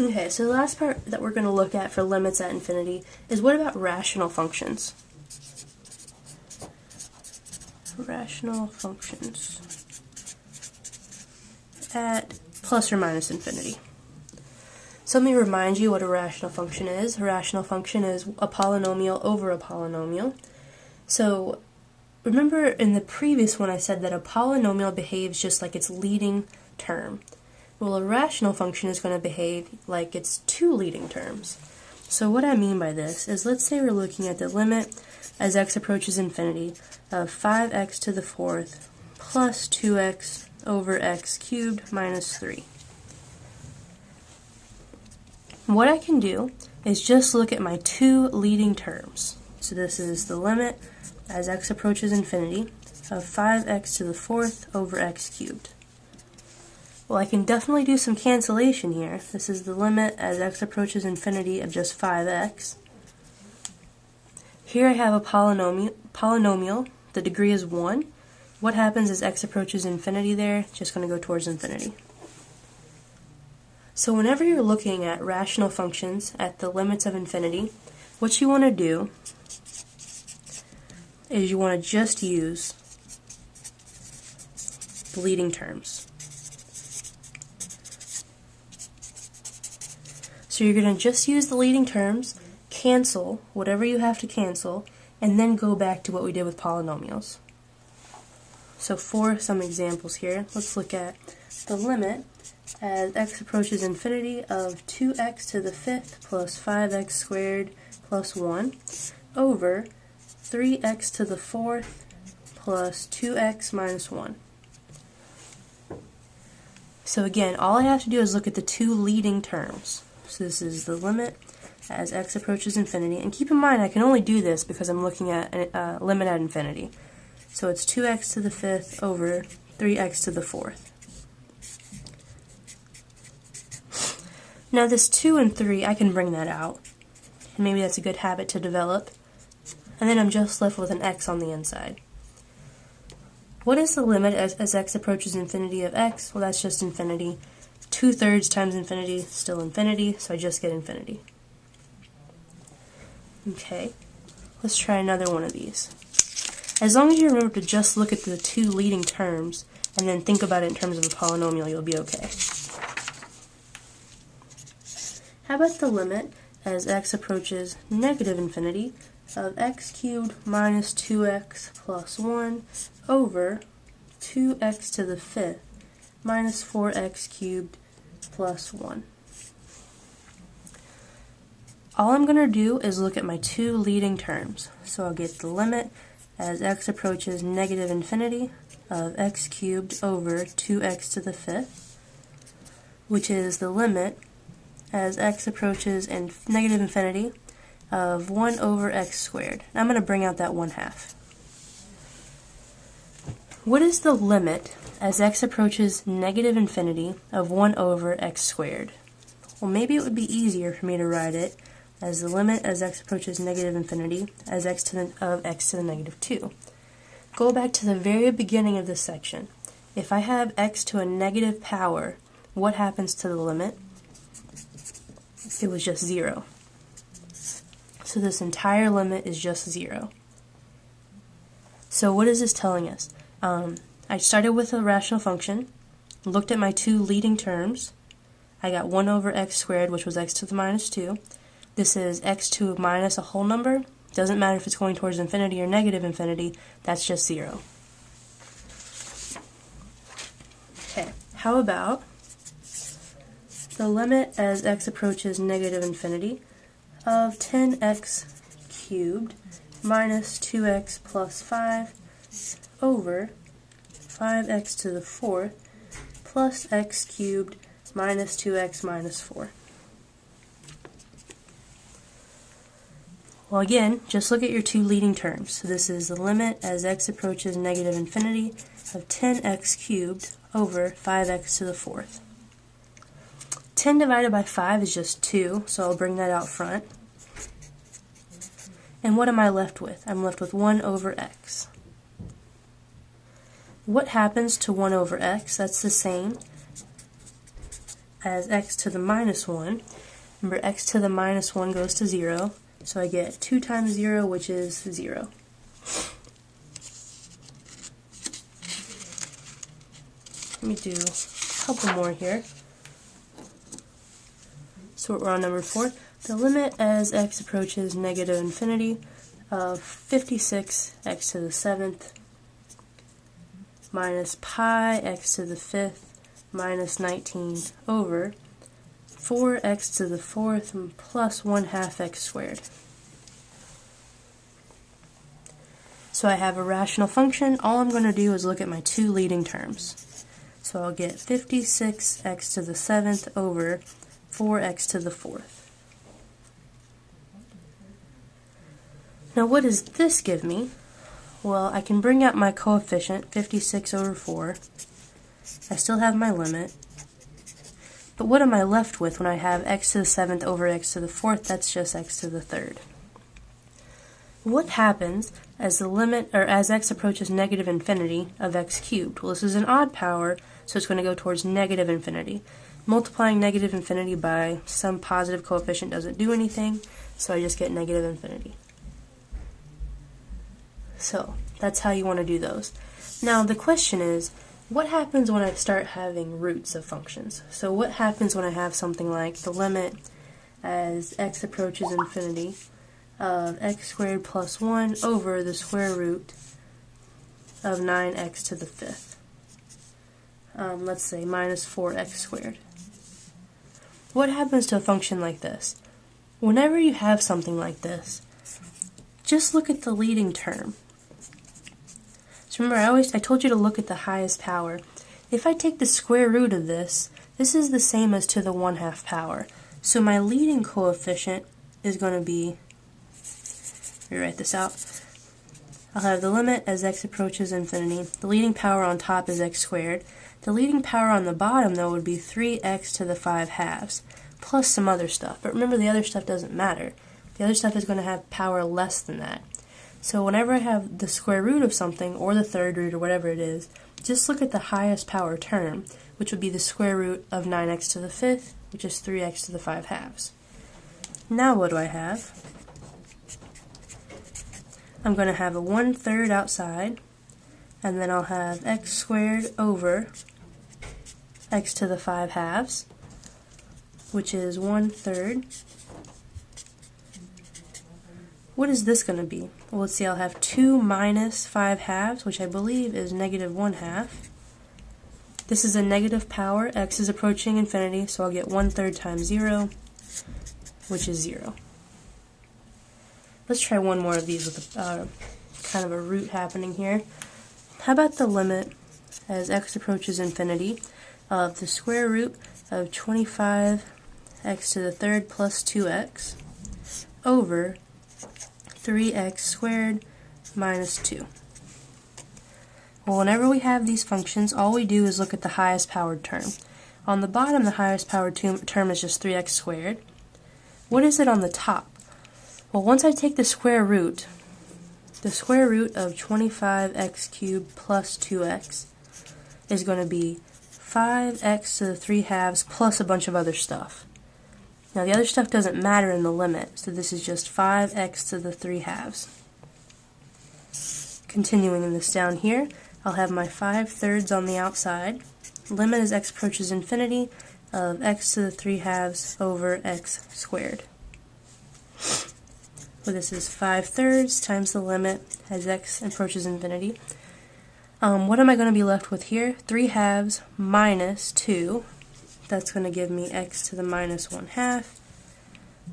Okay, so the last part that we're going to look at for limits at infinity is what about rational functions? Rational functions at plus or minus infinity. So let me remind you what a rational function is. A rational function is a polynomial over a polynomial. So remember in the previous one I said that a polynomial behaves just like its leading term. Well, a rational function is going to behave like its two leading terms. So what I mean by this is, let's say we're looking at the limit as x approaches infinity of 5x to the fourth plus 2x over x cubed minus 3. What I can do is just look at my two leading terms. So this is the limit as x approaches infinity of 5x to the fourth over x cubed. Well, I can definitely do some cancellation here. This is the limit as x approaches infinity of just 5x. Here I have a polynomial. The degree is 1. What happens as x approaches infinity there? It's just going to go towards infinity. So whenever you're looking at rational functions at the limits of infinity, what you want to do is you want to just use the leading terms. So you're going to just use the leading terms, cancel whatever you have to cancel, and then go back to what we did with polynomials. So for some examples here, let's look at the limit as x approaches infinity of 2x to the fifth plus 5x squared plus 1 over 3x to the fourth plus 2x minus 1. So again, all I have to do is look at the two leading terms. So this is the limit as x approaches infinity. And keep in mind, I can only do this because I'm looking at a limit at infinity. So it's 2x to the fifth over 3x to the fourth. Now this 2 and 3, I can bring that out. And maybe that's a good habit to develop. And then I'm just left with an x on the inside. What is the limit as x approaches infinity of x? Well, that's just infinity. 2/3 times infinity, still infinity, so I just get infinity. Okay, let's try another one of these. As long as you remember to just look at the two leading terms and then think about it in terms of a polynomial, you'll be okay. How about the limit as x approaches negative infinity of x cubed minus 2x plus 1 over 2x to the fifth minus 4x cubed plus 1. All I'm going to do is look at my two leading terms. So I'll get the limit as x approaches negative infinity of x cubed over 2x to the fifth, which is the limit as x approaches negative infinity of 1 over x squared. I'm going to bring out that 1/2. What is the limit as x approaches negative infinity of 1 over x squared? Well, maybe it would be easier for me to write it as the limit as x approaches negative infinity as x to the negative 2. Go back to the very beginning of this section. If I have x to a negative power, what happens to the limit? It was just 0. So this entire limit is just 0. So what is this telling us? I started with a rational function, looked at my two leading terms. I got 1 over x squared, which was x to the minus 2. This is x to minus a whole number. Doesn't matter if it's going towards infinity or negative infinity, that's just 0. Okay, how about the limit as x approaches negative infinity of 10x cubed minus 2x plus 5 over 5x to the fourth plus x cubed minus 2x minus 4. Well, again, just look at your two leading terms. So this is the limit as x approaches negative infinity of 10x cubed over 5x to the fourth. 10 divided by 5 is just 2, so I'll bring that out front. And what am I left with? I'm left with 1 over x. What happens to 1 over x? That's the same as x to the minus 1. Remember, x to the minus 1 goes to 0, so I get 2 times 0, which is 0. Let me do a couple more here. So we're on number 4. The limit as x approaches negative infinity of 56 x to the 7th minus pi x to the 5th minus 19 over 4x to the 4th plus 1/2 x squared. So I have a rational function. All I'm going to do is look at my two leading terms. So I'll get 56x to the 7th over 4x to the 4th. Now what does this give me? Well, I can bring out my coefficient, 56 over 4. I still have my limit. But what am I left with when I have x to the 7th over x to the 4th? That's just x to the 3rd. What happens as the limit, or as x approaches negative infinity of x cubed? Well, this is an odd power, so it's going to go towards negative infinity. Multiplying negative infinity by some positive coefficient doesn't do anything, so I just get negative infinity. So that's how you want to do those. Now the question is, what happens when I start having roots of functions? So what happens when I have something like the limit as x approaches infinity of x squared plus 1 over the square root of 9x to the 5th? Let's say minus 4x squared. What happens to a function like this? Whenever you have something like this, just look at the leading term. So remember, I told you to look at the highest power. If I take the square root of this, this is the same as to the 1/2 power. So my leading coefficient is going to be, let me write this out, I'll have the limit as x approaches infinity. The leading power on top is x squared. The leading power on the bottom, though, would be 3x to the 5/2, plus some other stuff. But remember, the other stuff doesn't matter. The other stuff is going to have power less than that. So whenever I have the square root of something, or the third root, or whatever it is, just look at the highest power term, which would be the square root of 9x to the 5th, which is 3x to the 5/2. Now what do I have? I'm going to have a 1/3 outside, and then I'll have x squared over x to the 5/2, which is 1/3. What is this going to be? Well, let's see, I'll have 2 minus 5/2, which I believe is negative 1/2. This is a negative power. X is approaching infinity, so I'll get 1/3 times 0, which is 0. Let's try one more of these with kind of a root happening here. How about the limit as x approaches infinity of the square root of 25x to the 3rd plus 2x over 3x squared minus 2. Well, whenever we have these functions, all we do is look at the highest powered term. On the bottom, the highest powered term is just 3x squared. What is it on the top? Well, once I take the square root of 25x cubed plus 2x is going to be 5x to the 3/2 plus a bunch of other stuff. Now the other stuff doesn't matter in the limit, so this is just 5x to the 3/2. Continuing this down here, I'll have my 5/3 on the outside. Limit as x approaches infinity of x to the 3/2 over x squared. So this is 5/3 times the limit as x approaches infinity. What am I going to be left with here? 3/2 minus 2. That's going to give me x to the minus 1/2.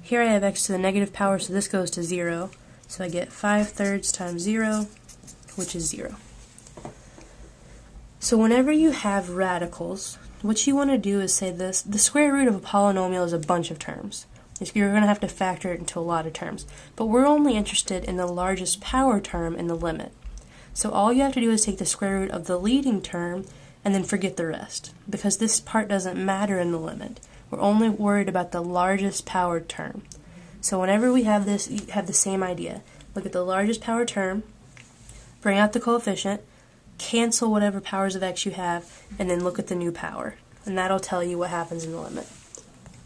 Here I have x to the negative power, so this goes to 0. So I get 5/3 times 0, which is 0. So whenever you have radicals, what you want to do is say this: the square root of a polynomial is a bunch of terms. You're going to have to factor it into a lot of terms. But we're only interested in the largest power term in the limit. So all you have to do is take the square root of the leading term and then forget the rest, because this part doesn't matter in the limit. We're only worried about the largest powered term. So whenever we have this, you have the same idea. Look at the largest power term, bring out the coefficient, cancel whatever powers of x you have, and then look at the new power. and that'll tell you what happens in the limit.